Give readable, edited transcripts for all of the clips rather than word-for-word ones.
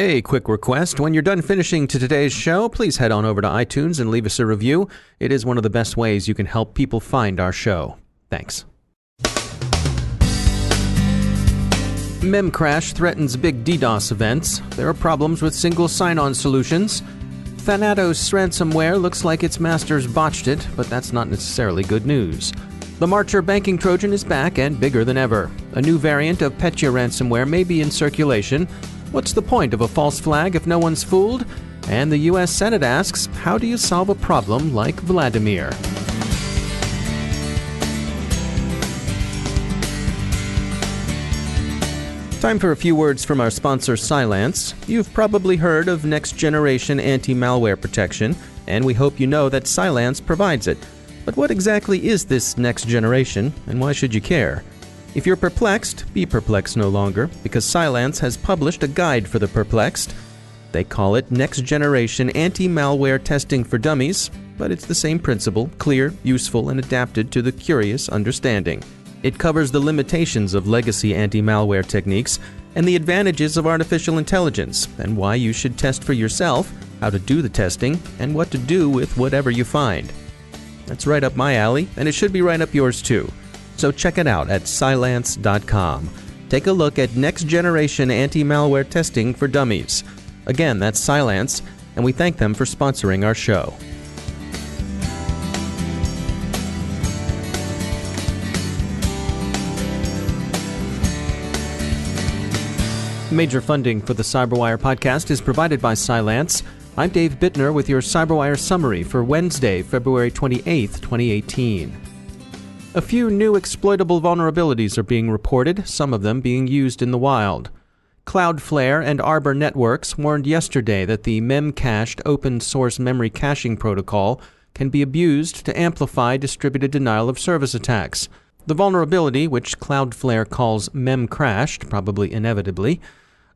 A quick request. When you're done finishing to today's show, please head on over to iTunes and leave us a review. It is one of the best ways you can help people find our show. Thanks. Memcrash threatens big DDoS events. There are problems with single sign-on solutions. Thanatos ransomware looks like its masters botched it, but that's not necessarily good news. The Marcher banking Trojan is back and bigger than ever. A new variant of Petya ransomware may be in circulation. What's the point of a false flag if no one's fooled? And the U.S. Senate asks, how do you solve a problem like Vladimir? Time for a few words from our sponsor, Cylance. You've probably heard of next-generation anti-malware protection, and we hope you know that Cylance provides it. But what exactly is this next generation, and why should you care? If you're perplexed, be perplexed no longer, because Cylance has published a guide for the perplexed. They call it Next Generation Anti-Malware Testing for Dummies, but it's the same principle, clear, useful, and adapted to the curious understanding. It covers the limitations of legacy anti-malware techniques and the advantages of artificial intelligence, and why you should test for yourself, how to do the testing, and what to do with whatever you find. That's right up my alley, and it should be right up yours too. So check it out at Cylance.com. Take a look at next-generation anti-malware testing for dummies. Again, that's Cylance, and we thank them for sponsoring our show. Major funding for the CyberWire podcast is provided by Cylance. I'm Dave Bittner with your CyberWire summary for Wednesday, February 28, 2018. A few new exploitable vulnerabilities are being reported, some of them being used in the wild. Cloudflare and Arbor Networks warned yesterday that the Memcached open-source memory caching protocol can be abused to amplify distributed denial-of-service attacks. The vulnerability, which Cloudflare calls Memcrashed, probably inevitably,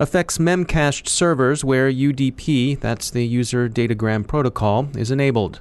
affects Memcached servers where UDP, that's the User Datagram Protocol, is enabled.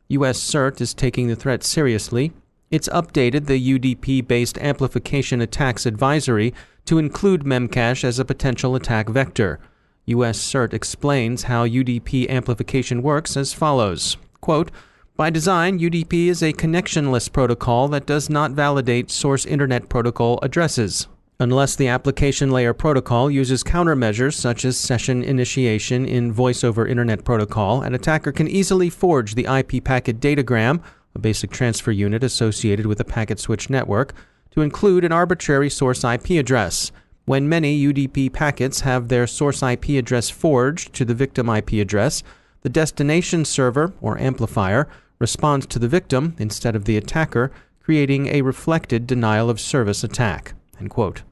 US CERT is taking the threat seriously. It's updated the UDP-based amplification attacks advisory to include Memcache as a potential attack vector. US CERT explains how UDP amplification works as follows. Quote, by design, UDP is a connectionless protocol that does not validate source Internet Protocol addresses. Unless the application layer protocol uses countermeasures such as session initiation in Voice over Internet Protocol, an attacker can easily forge the IP packet datagram, a basic transfer unit associated with a packet switch network, to include an arbitrary source IP address. When many UDP packets have their source IP address forged to the victim IP address, the destination server, or amplifier, responds to the victim instead of the attacker, creating a reflected denial-of-service attack. End quote.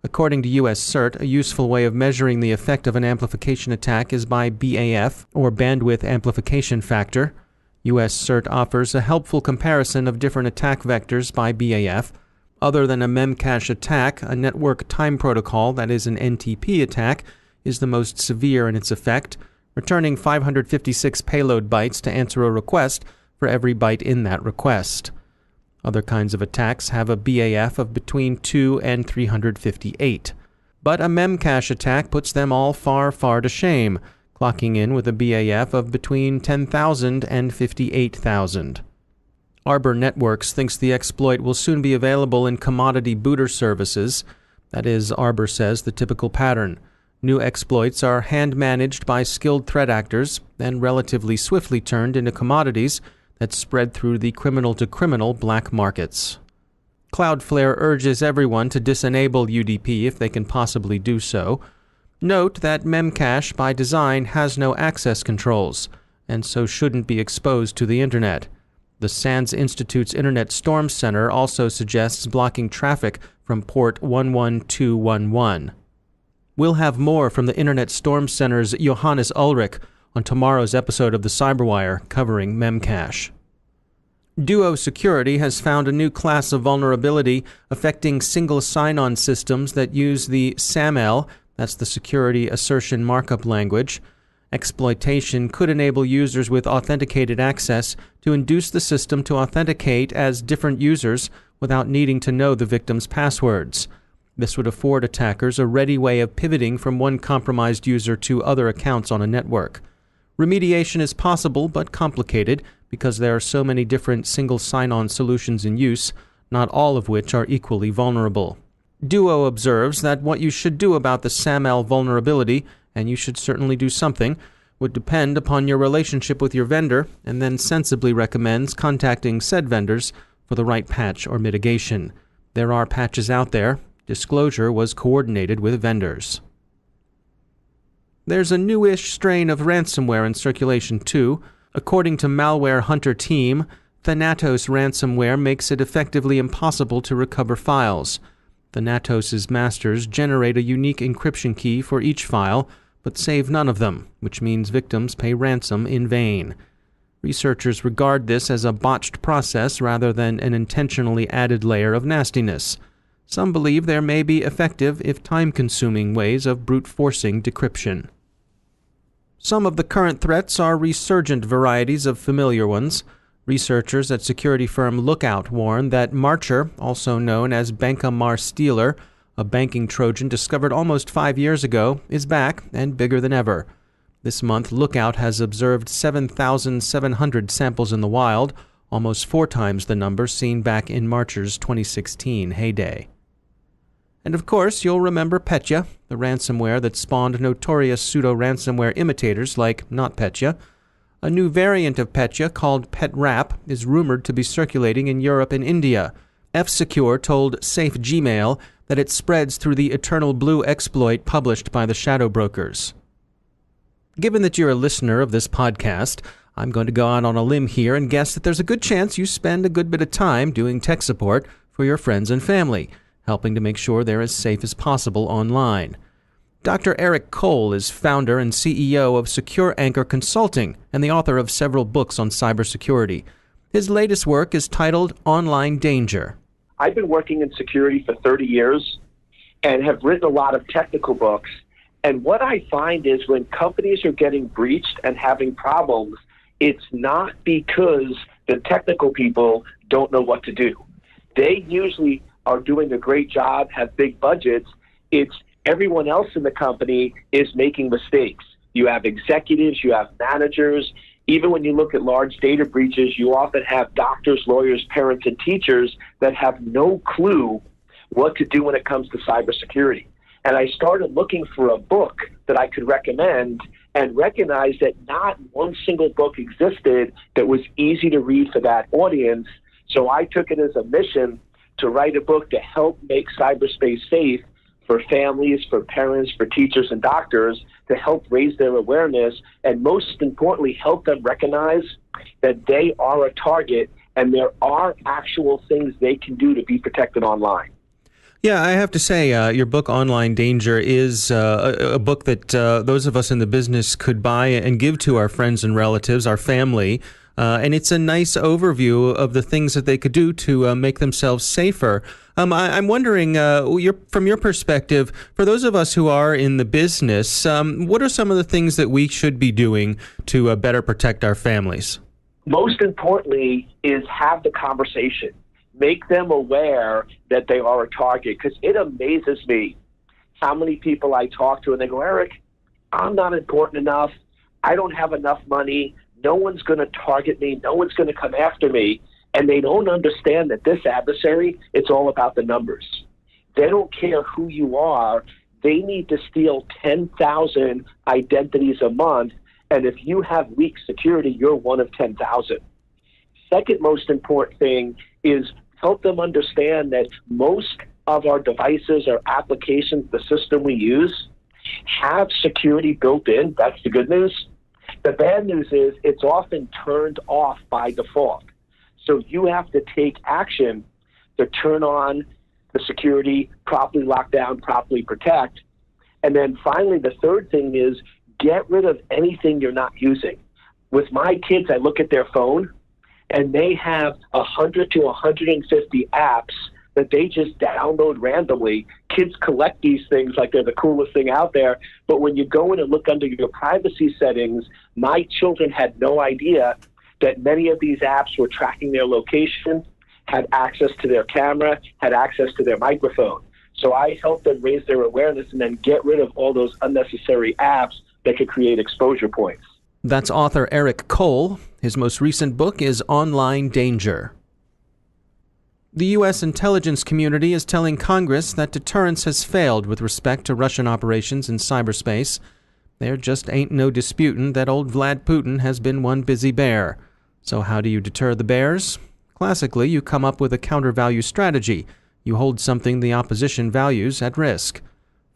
According to US CERT, a useful way of measuring the effect of an amplification attack is by BAF, or bandwidth amplification factor. US CERT offers a helpful comparison of different attack vectors by BAF. Other than a Memcache attack, a network time protocol, that is an NTP attack, is the most severe in its effect, returning 556 payload bytes to answer a request for every byte in that request. Other kinds of attacks have a BAF of between 2 and 358. But a Memcache attack puts them all far, far to shame, clocking in with a BAF of between 10,000 and 58,000. Arbor Networks thinks the exploit will soon be available in commodity booter services. That is, Arbor says, the typical pattern. New exploits are hand-managed by skilled threat actors, then relatively swiftly turned into commodities that spread through the criminal-to-criminal black markets. Cloudflare urges everyone to disenable UDP if they can possibly do so. Note that Memcache, by design, has no access controls, and so shouldn't be exposed to the Internet. The SANS Institute's Internet Storm Center also suggests blocking traffic from port 11211. We'll have more from the Internet Storm Center's Johannes Ulrich on tomorrow's episode of the Cyberwire covering Memcache. Duo Security has found a new class of vulnerability affecting single sign-on systems that use the SAML, that's the Security Assertion Markup Language. Exploitation could enable users with authenticated access to induce the system to authenticate as different users without needing to know the victim's passwords. This would afford attackers a ready way of pivoting from one compromised user to other accounts on a network. Remediation is possible but complicated because there are so many different single sign-on solutions in use, not all of which are equally vulnerable. Duo observes that what you should do about the SAML vulnerability, and you should certainly do something, would depend upon your relationship with your vendor, and then sensibly recommends contacting said vendors for the right patch or mitigation. There are patches out there. Disclosure was coordinated with vendors. There's a newish strain of ransomware in circulation too. According to Malware Hunter Team, Thanatos ransomware makes it effectively impossible to recover files. Thanatos' masters generate a unique encryption key for each file, but save none of them, which means victims pay ransom in vain. Researchers regard this as a botched process rather than an intentionally added layer of nastiness. Some believe there may be effective, if time-consuming, ways of brute-forcing decryption. Some of the current threats are resurgent varieties of familiar ones. Researchers at security firm Lookout warn that Marcher, also known as Bankamar Stealer, a banking Trojan discovered almost 5 years ago, is back and bigger than ever. This month, Lookout has observed 7,700 samples in the wild, almost 4 times the number seen back in Marcher's 2016 heyday. And of course, you'll remember Petya, the ransomware that spawned notorious pseudo-ransomware imitators like NotPetya. A new variant of Petya called PetRap is rumored to be circulating in Europe and India. F-Secure told SafeGmail that it spreads through the Eternal Blue exploit published by the shadow brokers. Given that you're a listener of this podcast, I'm going to go out on a limb here and guess that there's a good chance you spend a good bit of time doing tech support for your friends and family, helping to make sure they're as safe as possible online. Dr. Eric Cole is founder and CEO of Secure Anchor Consulting and the author of several books on cybersecurity. His latest work is titled Online Danger. I've been working in security for 30 years and have written a lot of technical books. And what I find is when companies are getting breached and having problems, it's not because the technical people don't know what to do. They usually are doing a great job, have big budgets. It's everyone else in the company is making mistakes. You have executives, you have managers. Even when you look at large data breaches, you often have doctors, lawyers, parents, and teachers that have no clue what to do when it comes to cybersecurity. And I started looking for a book that I could recommend and recognized that not one single book existed that was easy to read for that audience. So I took it as a mission to write a book to help make cyberspace safe for families, for parents, for teachers and doctors, to help raise their awareness, and most importantly, help them recognize that they are a target and there are actual things they can do to be protected online. Yeah, I have to say, your book, Online Danger, is a book that those of us in the business could buy and give to our friends and relatives, our family. And it's a nice overview of the things that they could do to make themselves safer. I'm wondering, from your perspective, for those of us who are in the business, what are some of the things that we should be doing to better protect our families? Most importantly is have the conversation. Make them aware that they are a target, because it amazes me how many people I talk to and they go, Eric, I'm not important enough. I don't have enough money. No one's going to target me. No one's going to come after me. And they don't understand that this adversary, it's all about the numbers. They don't care who you are. They need to steal 10,000 identities a month. And if you have weak security, you're one of 10,000. Second most important thing is help them understand that most of our devices or applications, the system we use, have security built in. That's the good news. The bad news is it's often turned off by default. So you have to take action to turn on the security, properly lock down, properly protect. And then finally, the third thing is get rid of anything you're not using. With my kids, I look at their phone, and they have 100 to 150 apps that they just download randomly. Kids collect these things like they're the coolest thing out there. But when you go in and look under your privacy settings, my children had no idea that many of these apps were tracking their location, had access to their camera, had access to their microphone. So I help them raise their awareness and then get rid of all those unnecessary apps that could create exposure points. That's author Eric Cole. His most recent book is Online Danger. The U.S. intelligence community is telling Congress that deterrence has failed with respect to Russian operations in cyberspace. There just ain't no disputing that old Vlad Putin has been one busy bear. So how do you deter the bears? Classically, you come up with a counter-value strategy. You hold something the opposition values at risk.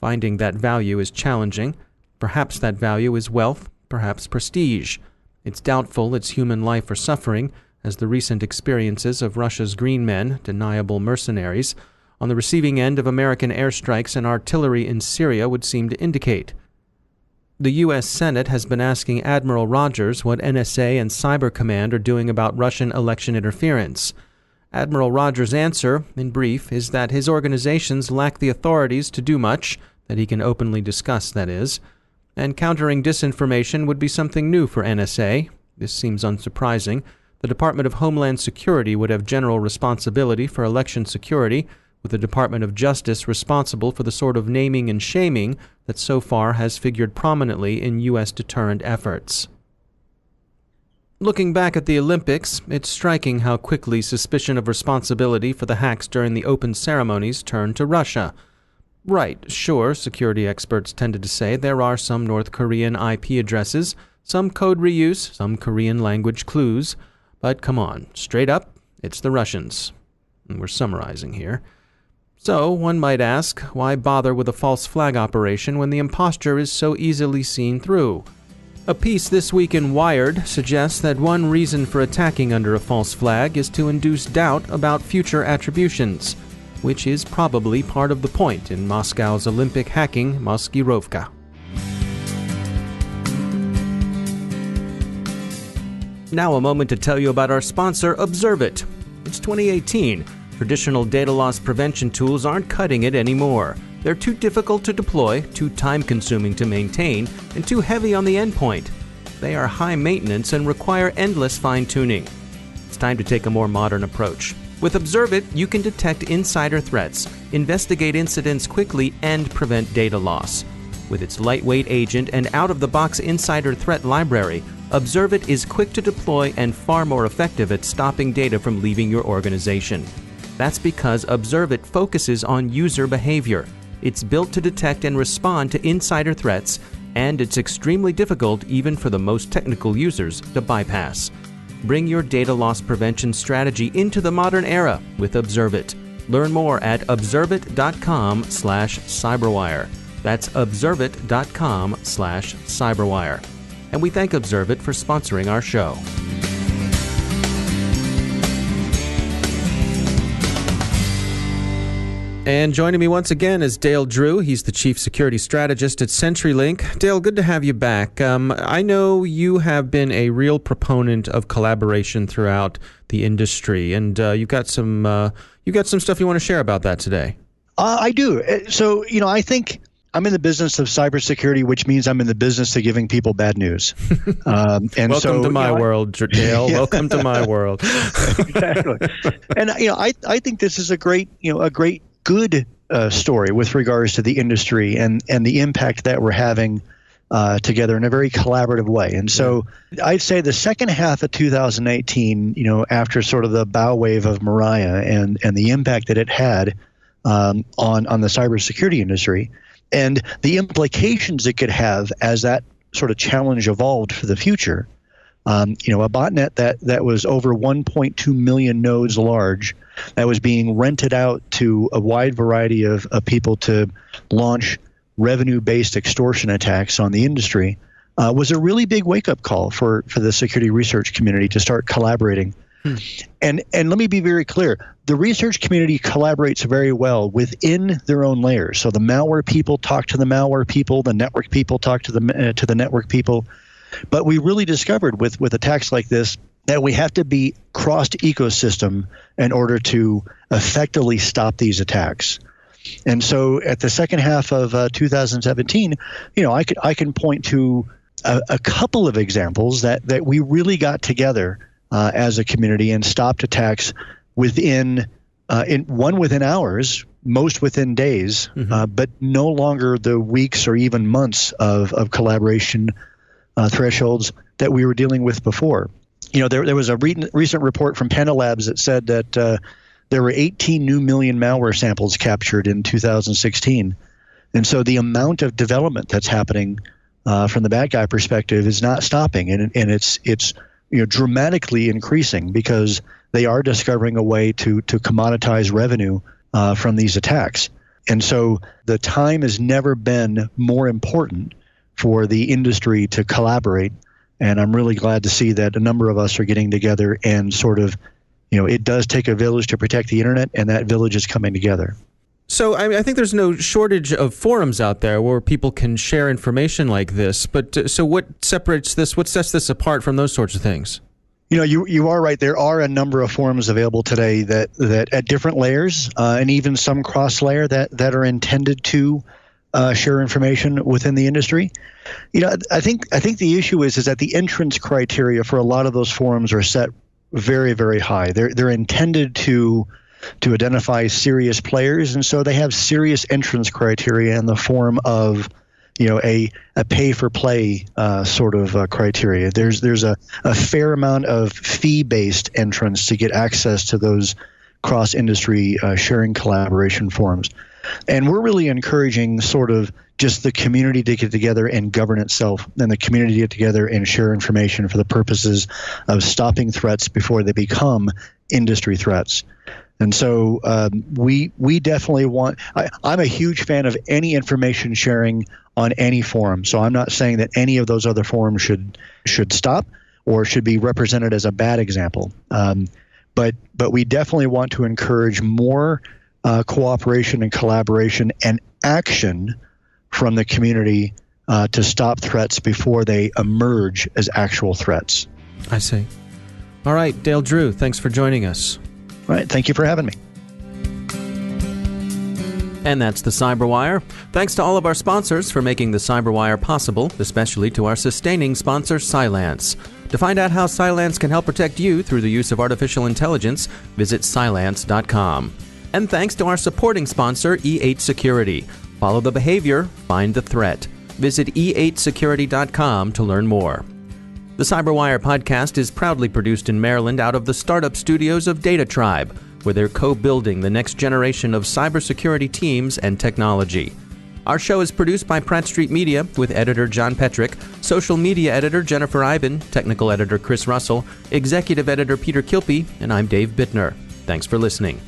Finding that value is challenging. Perhaps that value is wealth, perhaps prestige. It's doubtful it's human life or suffering, as the recent experiences of Russia's green men, deniable mercenaries, on the receiving end of American airstrikes and artillery in Syria would seem to indicate. The U.S. Senate has been asking Admiral Rogers what NSA and Cyber Command are doing about Russian election interference. Admiral Rogers' answer, in brief, is that his organizations lack the authorities to do much, that he can openly discuss, that is, and countering disinformation would be something new for NSA. This seems unsurprising. The Department of Homeland Security would have general responsibility for election security, with the Department of Justice responsible for the sort of naming and shaming that so far has figured prominently in U.S. deterrent efforts. Looking back at the Olympics, it's striking how quickly suspicion of responsibility for the hacks during the open ceremonies turned to Russia. Right, sure, security experts tended to say there are some North Korean IP addresses, some code reuse, some Korean language clues, but come on, straight up, it's the Russians. And we're summarizing here. So, one might ask, why bother with a false flag operation when the imposture is so easily seen through? A piece this week in Wired suggests that one reason for attacking under a false flag is to induce doubt about future attributions, which is probably part of the point in Moscow's Olympic hacking Maskirovka. Now a moment to tell you about our sponsor, Observit. It's 2018. Traditional data loss prevention tools aren't cutting it anymore. They're too difficult to deploy, too time-consuming to maintain, and too heavy on the endpoint. They are high maintenance and require endless fine-tuning. It's time to take a more modern approach. With Observit, you can detect insider threats, investigate incidents quickly, and prevent data loss. With its lightweight agent and out-of-the-box insider threat library, Observit is quick to deploy and far more effective at stopping data from leaving your organization. That's because Observit focuses on user behavior. It's built to detect and respond to insider threats, and it's extremely difficult even for the most technical users to bypass. Bring your data loss prevention strategy into the modern era with Observit. Learn more at observit.com/cyberwire. That's observit.com/cyberwire. And we thank Observit for sponsoring our show. And joining me once again is Dale Drew. He's the Chief Security Strategist at CenturyLink. Dale, good to have you back. I know you have been a real proponent of collaboration throughout the industry, and you've got some stuff you want to share about that today. I do. So, I think I'm in the business of cybersecurity, which means I'm in the business of giving people bad news. And welcome to my world, Dale. Yeah. Welcome to my world. Exactly. And I think this is a great good story with regards to the industry and the impact that we're having together in a very collaborative way. And so I'd say the second half of 2018, after sort of the bow wave of Mariah and the impact that it had on the cybersecurity industry and the implications it could have as that sort of challenge evolved for the future, a botnet that was over 1.2 million nodes large, that was being rented out to a wide variety of people to launch revenue-based extortion attacks on the industry, was a really big wake-up call for the security research community to start collaborating. And let me be very clear, the research community collaborates very well within their own layers. So the malware people talk to the malware people, the network people talk to the network people. But we really discovered with attacks like this that we have to be crossed ecosystem in order to effectively stop these attacks. And so at the second half of 2017, I can point to a couple of examples that we really got together as a community and stopped attacks within hours, most within days, but no longer the weeks or even months of collaboration thresholds that we were dealing with before. There was a recent report from Panda Labs that said that there were 18 new million malware samples captured in 2016. And so the amount of development that's happening from the bad guy perspective is not stopping, and it's dramatically increasing because they are discovering a way to commoditize revenue from these attacks. And so the time has never been more important for the industry to collaborate. And I'm really glad to see that a number of us are getting together and sort of, it does take a village to protect the internet, and that village is coming together. So I think there's no shortage of forums out there where people can share information like this. But so what separates this? What sets this apart from those sorts of things? You are right. There are a number of forums available today that at different layers and even some cross-layer that are intended to share information within the industry. I think the issue is that the entrance criteria for a lot of those forums are set very, very high. They're intended to identify serious players, and so they have serious entrance criteria in the form of a pay-for-play sort of criteria. There's a fair amount of fee-based entrance to get access to those cross-industry sharing collaboration forums. And we're really encouraging sort of just the community to get together and govern itself, and the community to get together and share information for the purposes of stopping threats before they become industry threats. And so we definitely want – I'm a huge fan of any information sharing on any forum. So I'm not saying that any of those other forums should stop or should be represented as a bad example. But we definitely want to encourage more cooperation and collaboration and action from the community to stop threats before they emerge as actual threats. I see. All right, Dale Drew, thanks for joining us. All right, thank you for having me. And that's the Cyberwire. Thanks to all of our sponsors for making the Cyberwire possible, especially to our sustaining sponsor, Cylance. To find out how Cylance can help protect you through the use of artificial intelligence, visit Cylance.com. And thanks to our supporting sponsor, E8 Security. Follow the behavior, find the threat. Visit e8security.com to learn more. The Cyberwire podcast is proudly produced in Maryland out of the startup studios of Data Tribe, where they're co-building the next generation of cybersecurity teams and technology. Our show is produced by Pratt Street Media with editor John Petrick, social media editor Jennifer Iben, technical editor Chris Russell, executive editor Peter Kilpie, and I'm Dave Bittner. Thanks for listening.